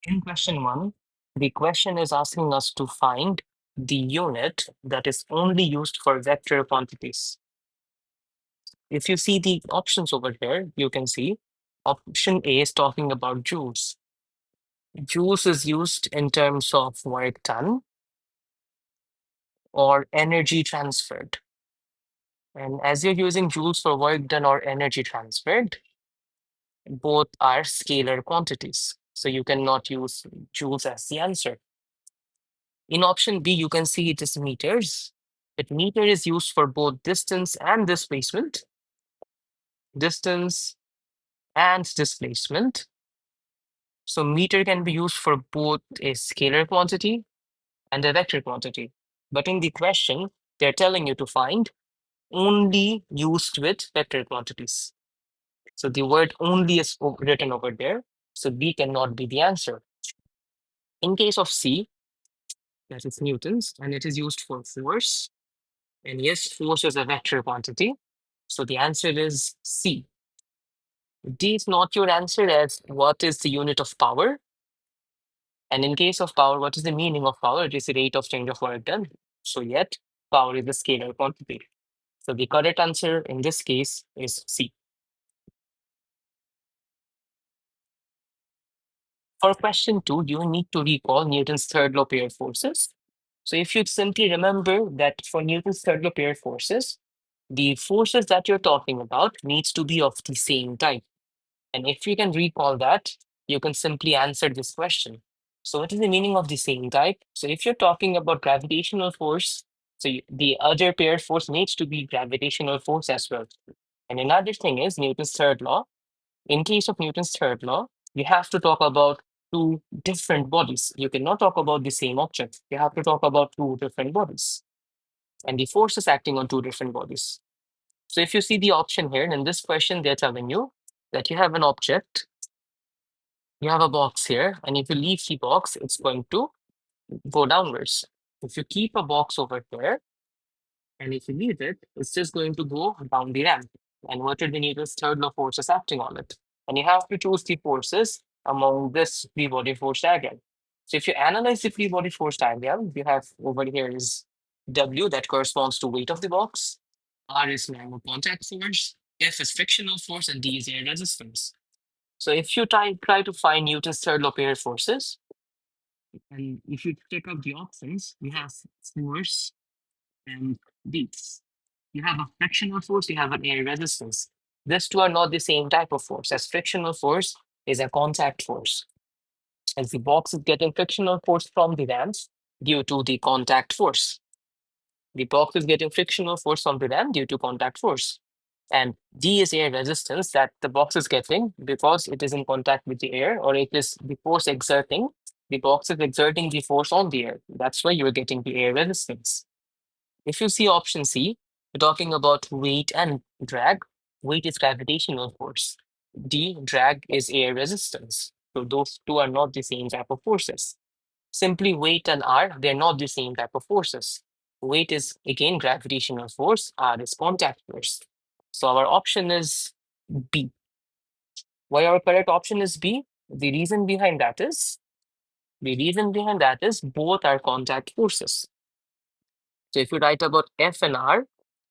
In question 1, the question is asking us to find the unit that is only used for vector quantities. If you see the options over here, you can see option A is talking about joules. Joules is used in terms of work done or energy transferred. And as you're using joules for work done or energy transferred, both are scalar quantities. So you cannot use joules as the answer. In option B, you can see it is meters. But meter is used for both distance and displacement. Distance and displacement. So meter can be used for both a scalar quantity and a vector quantity. But in the question, they're telling you to find only used with vector quantities. So the word only is written over there. So B cannot be the answer. In case of C, that is newtons, and it is used for force. And yes, force is a vector quantity. So the answer is C. D is not your answer, as what is the unit of power? And in case of power, what is the meaning of power? It is the rate of change of work done. So yet, power is a scalar quantity. So the correct answer in this case is C. For question 2, you need to recall Newton's third law pair forces. So if you simply remember that for Newton's third law pair forces, the forces that you're talking about needs to be of the same type. And if you can recall that, you can simply answer this question. So what is the meaning of the same type? So if you're talking about gravitational force, so the other pair force needs to be gravitational force as well. And another thing is Newton's third law. In case of Newton's third law, you have to talk about two different bodies. You cannot talk about the same object. You have to talk about two different bodies. And the force is acting on two different bodies. So if you see the option here, in this question, they're telling you that you have an object, you have a box here, and if you leave the box, it's going to go downwards. If you keep a box over here, and if you leave it, it's just going to go down the ramp. And what are the Newton's third law forces acting on it? And you have to choose the forces among this free body force diagram. So if you analyze the free body force diagram, you have over here is W, that corresponds to weight of the box. R is normal contact force. F is frictional force, and D is air resistance. So if you try to find Newton's third law pair forces, and if you check out the options, we have force and beats. You have a frictional force, you have an air resistance. These two are not the same type of force, as frictional force is a contact force. As the box is getting frictional force from the ramps due to the contact force. The box is getting frictional force from the ram due to contact force. And D is air resistance that the box is getting because it is in contact with the air, or it is the force exerting. The box is exerting the force on the air. That's why you're getting the air resistance. If you see option C, we're talking about weight and drag. Weight is gravitational force. D, drag is air resistance. So those two are not the same type of forces. Simply weight and R, they're not the same type of forces. Weight is again gravitational force, R is contact force. So our option is B. Why our correct option is B? The reason behind that is both are contact forces. So if you write about F and R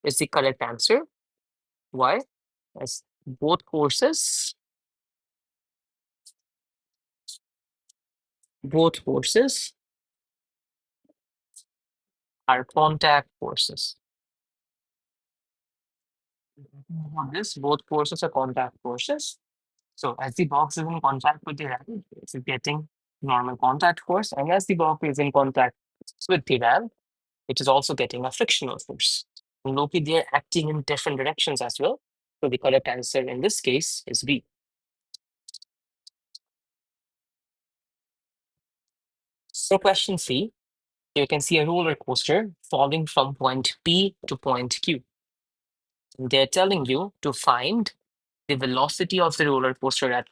is the correct answer. Why? As both forces are contact forces. On this, both forces are contact forces. So as the box is in contact with the ram, it's getting normal contact force, and as the box is in contact with the ram, it is also getting a frictional force. And look, they're acting in different directions as well. So the correct answer in this case is B. So question C, you can see a roller coaster falling from point P to point Q. And they're telling you to find the velocity of the roller coaster at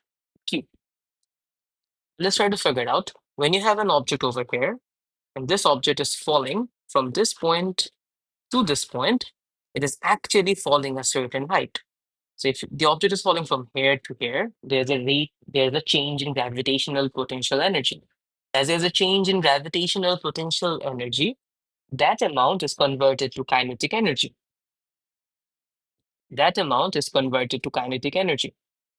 Q. Let's try to figure it out. When you have an object over here, and this object is falling from this point to this point, it is actually falling a certain height. So if the object is falling from here to here, there's a change in gravitational potential energy. As there's a change in gravitational potential energy, that amount is converted to kinetic energy. That amount is converted to kinetic energy.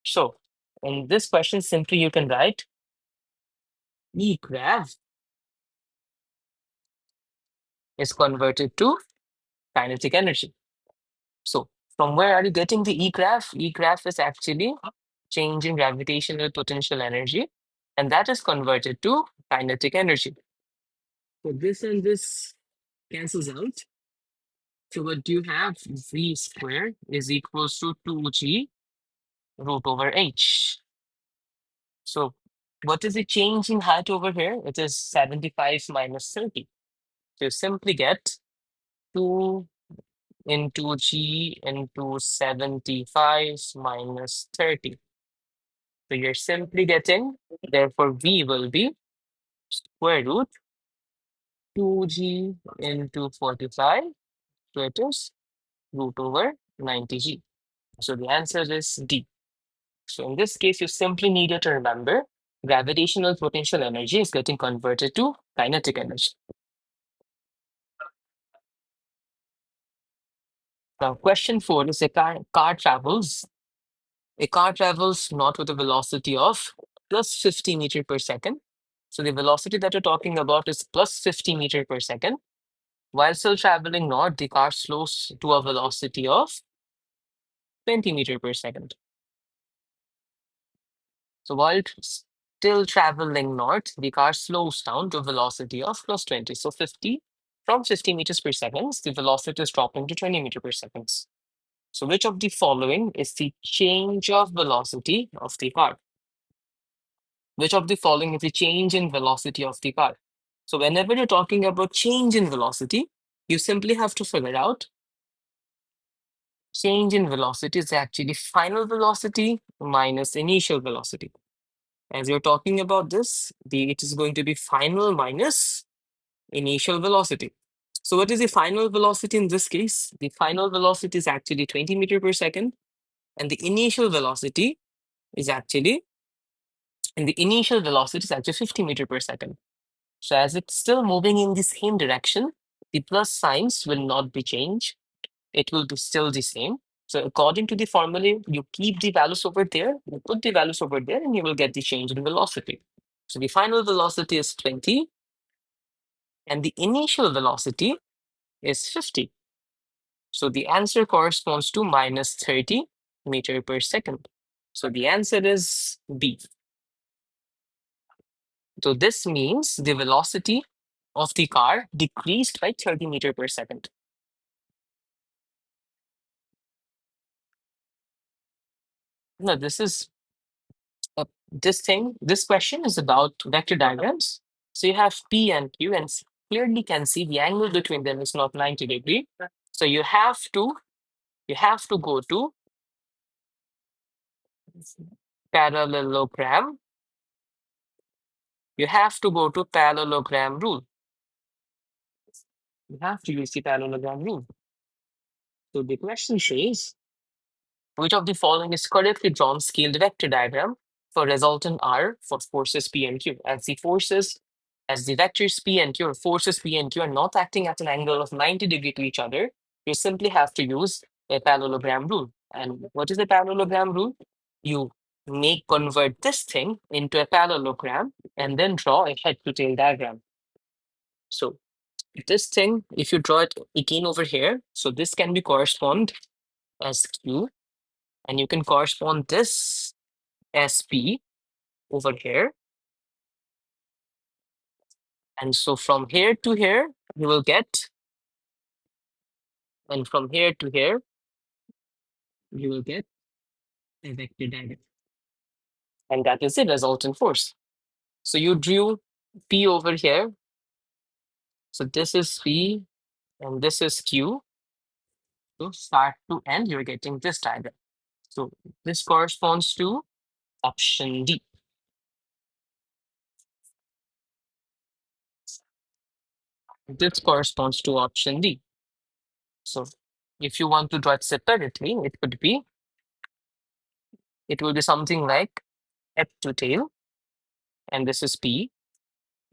So in this question, simply you can write E grav is converted to kinetic energy. So from where are you getting the E graph? E graph is actually change in gravitational potential energy, and that is converted to kinetic energy. So this and this cancels out. So what you have, V square is equals to 2G root over H. So what is the change in height over here? It is 75 minus 30. So you simply get 2 into G into 75 minus 30. So you're simply getting, therefore V will be square root 2G into 45. So it is root over 90G. So the answer is D. So in this case, you simply needed to remember gravitational potential energy is getting converted to kinetic energy. Now, question 4 is a car travels not with a velocity of plus 50 meter per second. So the velocity that you're talking about is plus 50 meter per second. While still traveling north, the car slows to a velocity of 20 meter per second. So while still traveling north, the car slows down to a velocity of plus 20. So 50 from 50 meters per second, the velocity is dropping to 20 meter per second. So which of the following is the change of velocity of the car? Which of the following is the change in velocity of the car? So whenever you're talking about change in velocity, you simply have to figure out change in velocity is actually final velocity minus initial velocity. As you're talking about this, it is going to be final minus initial velocity. So what is the final velocity in this case? The final velocity is actually 20 meter per second, and the initial velocity is actually 50 meter per second. So as it's still moving in the same direction, the plus signs will not be changed. It will be still the same. So according to the formula, you keep the values over there, you put the values over there, and you will get the change in velocity. So the final velocity is 20, and the initial velocity is 50. So the answer corresponds to minus 30 meter per second. So the answer is B. So this means the velocity of the car decreased by 30 meter per second. No, this question is about vector diagrams. So you have P and Q, and clearly can see the angle between them is not 90 degree. So you have to go to parallelogram. You have to go to parallelogram rule. You have to use the parallelogram rule. So the question says, which of the following is correctly drawn scaled vector diagram for resultant R for forces P and Q? As the vectors P and Q or forces P and Q are not acting at an angle of 90 degree to each other, you simply have to use a parallelogram rule. And what is the parallelogram rule? You convert this thing into a parallelogram and then draw a head to tail diagram. So this thing, if you draw it again over here, so this can be correspond as Q, and you can correspond this as P over here. And so from here to here, you will get, and from here to here, you will get a vector diagram. And that is the resultant force. So you drew P over here. So this is P and this is Q. So start to end, you're getting this diagram. So this corresponds to option D. This corresponds to option D. So if you want to draw it separately, it could be it will be something like head to tail, and this is P.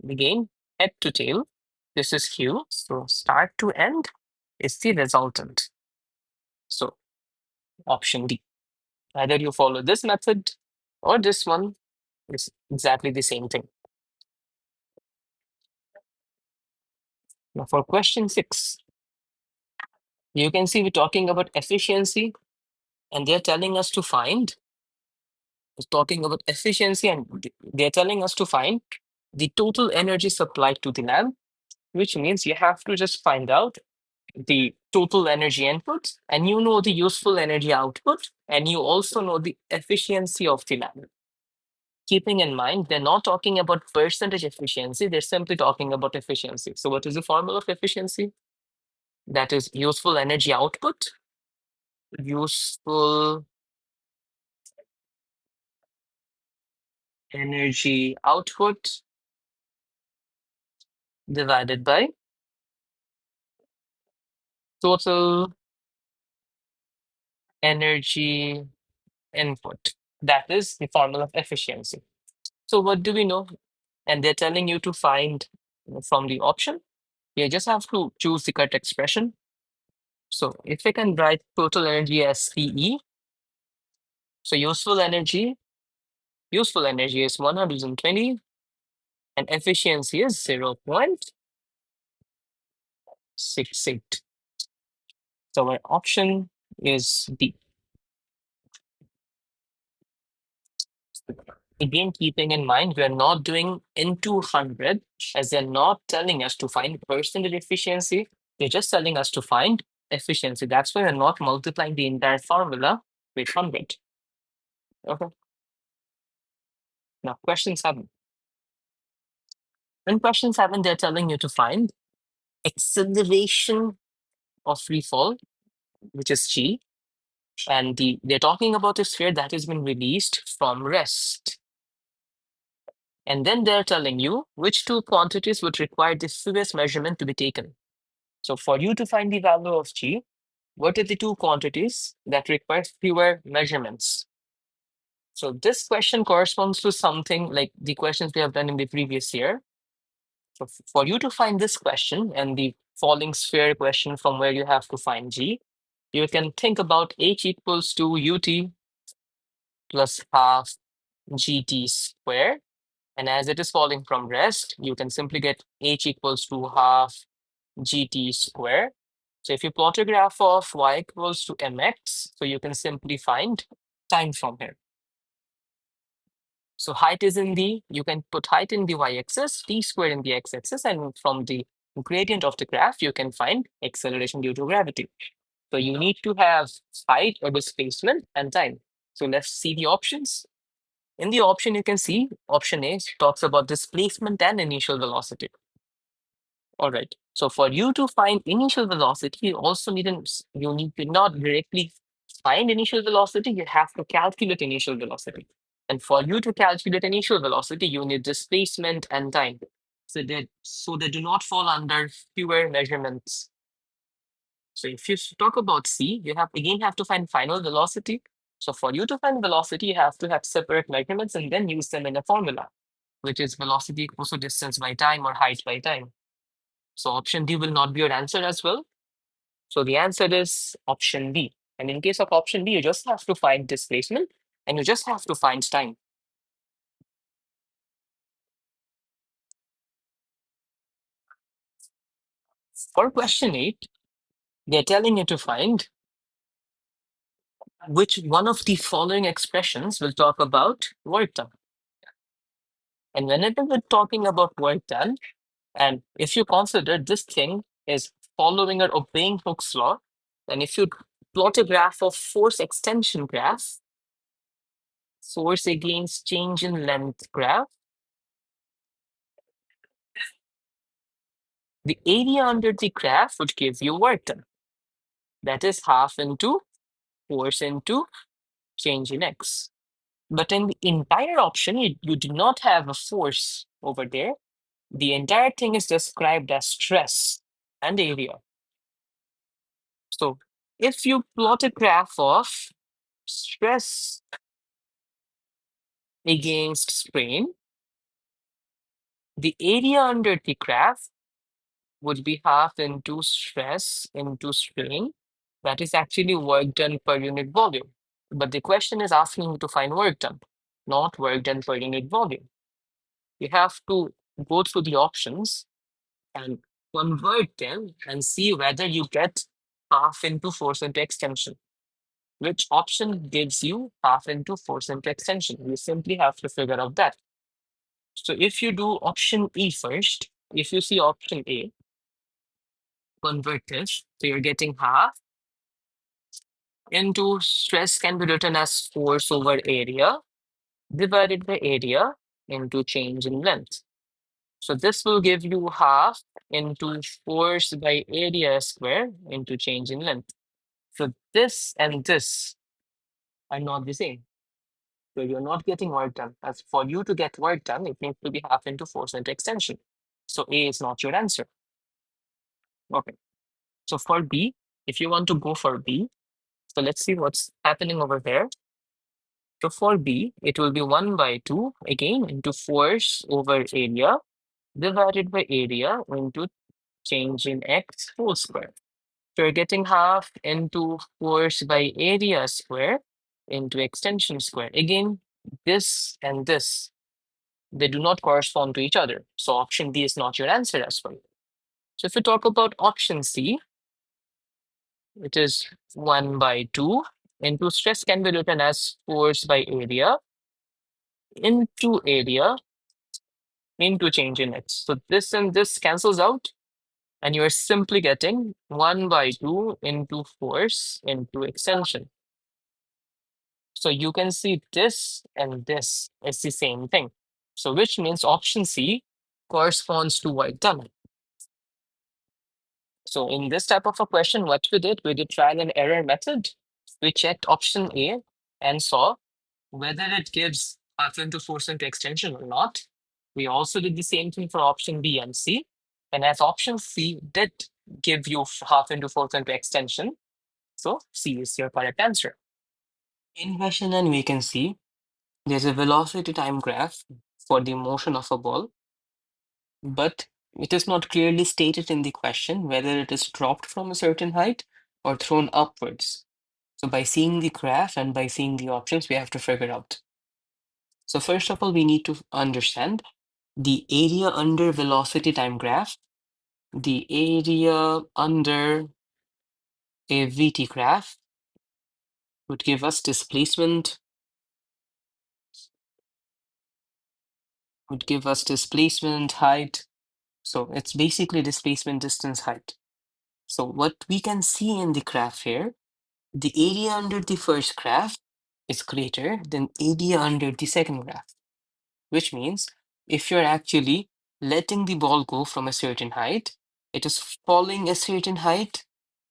Again, head to tail, this is Q. So start to end is the resultant. So option D. Either you follow this method or this one, is exactly the same thing. Now for question 6, you can see we're talking about efficiency, and they're telling us to find, talking about efficiency, and they're telling us to find the total energy supplied to the lab, which means you have to just find out the total energy input, and you know the useful energy output, and you also know the efficiency of the lab. Keeping in mind, they're not talking about percentage efficiency, they're simply talking about efficiency. So what is the formula of efficiency? That is useful energy output, useful energy output divided by total energy input. That is the formula of efficiency. So what do we know? And they're telling you to find from the option. You just have to choose the correct expression. So if I can write total energy as CE, so useful energy is 120 and efficiency is 0.68. So our option is D. Again, keeping in mind, we are not doing into 100 as they're not telling us to find percentage efficiency. They're just telling us to find efficiency. That's why we're not multiplying the entire formula with 100. Okay. Now, question 7. In question 7, they're telling you to find acceleration of free fall, which is G, and they're talking about a sphere that has been released from rest. And then they're telling you which two quantities would require the fewest measurement to be taken. So for you to find the value of G, what are the two quantities that require fewer measurements? So this question corresponds to something like the questions we have done in the previous year. So for you to find this question and the falling sphere question from where you have to find G, you can think about H equals to UT plus half GT square. And as it is falling from rest, you can simply get H equals to half GT square. So if you plot a graph of y equals to mx, so you can simply find time from here. So height is in the, you can put height in the y-axis, t squared in the x-axis, and from the gradient of the graph, you can find acceleration due to gravity. So you need to have height or displacement and time. So let's see the options. In the option, you can see option A talks about displacement and initial velocity. All right. So for you to find initial velocity, you need to not directly find initial velocity, you have to calculate initial velocity. And for you to calculate initial velocity, you need displacement and time. So they do not fall under fewer measurements. So if you talk about C, you have to find final velocity. So for you to find velocity, you have to have separate measurements and then use them in a formula, which is velocity equals to distance by time or height by time. So option D will not be your answer as well. So the answer is option B. And in case of option B, you just have to find displacement and you just have to find time. For question 8, they're telling you to find which one of the following expressions will talk about work done. And whenever we're talking about work done, and if you consider this thing is following or obeying Hooke's law, then if you plot a graph of force extension graph, force against change in length graph, the area under the graph would give you work done. That is half into force into change in x. But in the entire option, you do not have a force over there. The entire thing is described as stress and area. So if you plot a graph of stress against strain, the area under the graph would be half into stress into strain. That is actually work done per unit volume. But the question is asking you to find work done, not work done per unit volume. You have to go through the options and convert them and see whether you get half into force into extension. Which option gives you half into force into extension? You simply have to figure out that. So if you do option E first, if you see option A, convert this. So you're getting half into stress can be written as force over area divided by area into change in length. So this will give you half into force by area square into change in length. So this and this are not the same. So you're not getting work done. As for you to get work done, it needs to be half into force into extension. So A is not your answer. Okay. So for B, if you want to go for B, so let's see what's happening over there. So for B, it will be 1 by 2 again into force over area divided by area into change in x whole square. So you're getting half into force by area square into extension square. Again, this and this, they do not correspond to each other. So option D is not your answer as well. So if we talk about option C, it is 1 by 2 into stress can be written as force by area into area into change in x. So this and this cancels out, and you're simply getting 1 by 2 into force into extension. So you can see this and this is the same thing. So which means option C corresponds to work done. So in this type of a question, what we did trial and error method. We checked option A and saw whether it gives half into force into extension or not. We also did the same thing for option B and C. And as option C did give you half into force into extension, so C is your correct answer. In question 9, we can see there's a velocity time graph for the motion of a ball, but it is not clearly stated in the question whether it is dropped from a certain height or thrown upwards. So by seeing the graph and by seeing the options, we have to figure out. So first of all, we need to understand the area under velocity time graph. The area under a VT graph would give us displacement, height. So it's basically displacement, distance, height. So what we can see in the graph here, the area under the first graph is greater than area under the second graph, which means if you're actually letting the ball go from a certain height, it is falling a certain height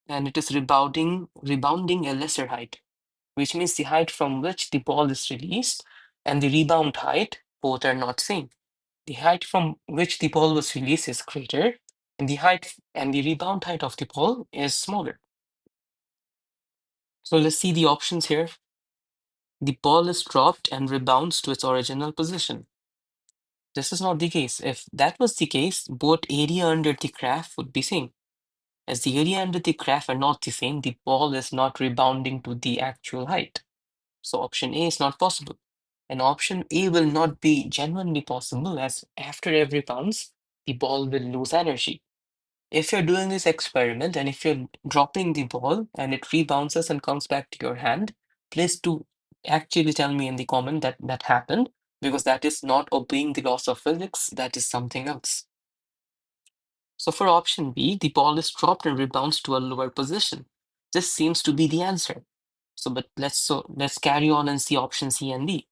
and it is rebounding a lesser height, which means the height from which the ball is released and the rebound height both are not same. The height from which the ball was released is greater, and the height and the rebound height of the ball is smaller. So let's see the options here. The ball is dropped and rebounds to its original position. This is not the case. If that was the case, both area under the graph would be same. As the area under the graph are not the same, the ball is not rebounding to the actual height. So option A is not possible. And option A will not be genuinely possible, as after every bounce, the ball will lose energy. If you're doing this experiment and if you're dropping the ball and it rebounces and comes back to your hand, please do actually tell me in the comment that that happened, because that is not obeying the laws of physics, that is something else. So for option B, the ball is dropped and rebounds to a lower position. This seems to be the answer. So let's carry on and see option C and D.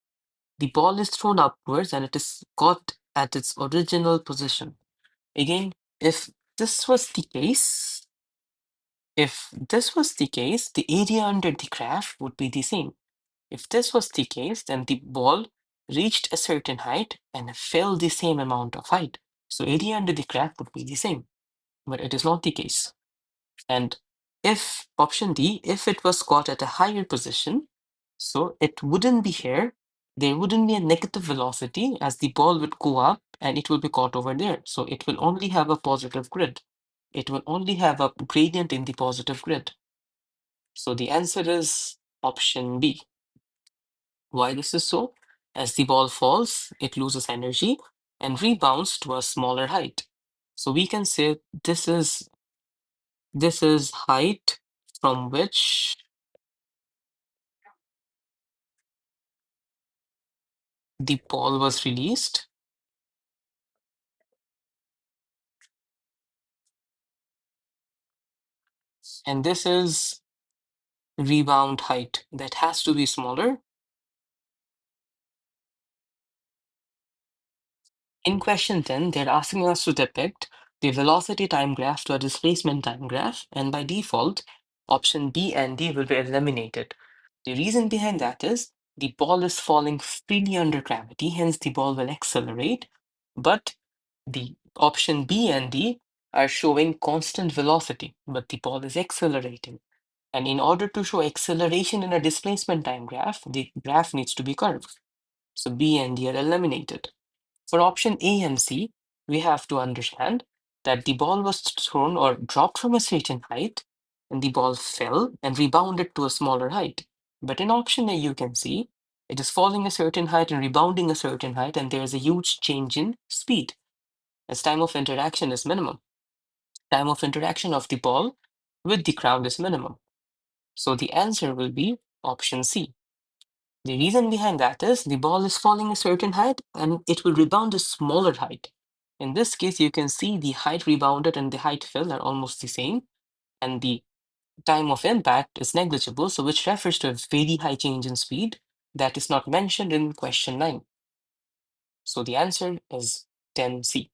The ball is thrown upwards and it is caught at its original position. Again, if this was the case, the area under the graph would be the same. If this was the case, then the ball reached a certain height and fell the same amount of height. So area under the graph would be the same, but it is not the case. And if option D, if it was caught at a higher position, so it wouldn't be here, there wouldn't be a negative velocity as the ball would go up and it will be caught over there. So it will only have a positive grid. It will only have a gradient in the positive grid. So the answer is option B. Why this is so? As the ball falls, it loses energy and rebounds to a smaller height. So we can say this is height from which the ball was released, and this is rebound height that has to be smaller. In question 10, they're asking us to depict the velocity time graph to a displacement time graph, and by default, option B and D will be eliminated. The reason behind that is the ball is falling freely under gravity, hence the ball will accelerate, but the option B and D are showing constant velocity, but the ball is accelerating. And in order to show acceleration in a displacement time graph, the graph needs to be curved. So B and D are eliminated. For option A and C, we have to understand that the ball was thrown or dropped from a certain height, and the ball fell and rebounded to a smaller height. But in option A, you can see it is falling a certain height and rebounding a certain height, and there is a huge change in speed as time of interaction is minimum. Time of interaction of the ball with the ground is minimum. So the answer will be option C. The reason behind that is the ball is falling a certain height and it will rebound a smaller height. In this case, you can see the height rebounded and the height fell are almost the same, and the time of impact is negligible, so which refers to a very high change in speed that is not mentioned in question 9. So the answer is 10C.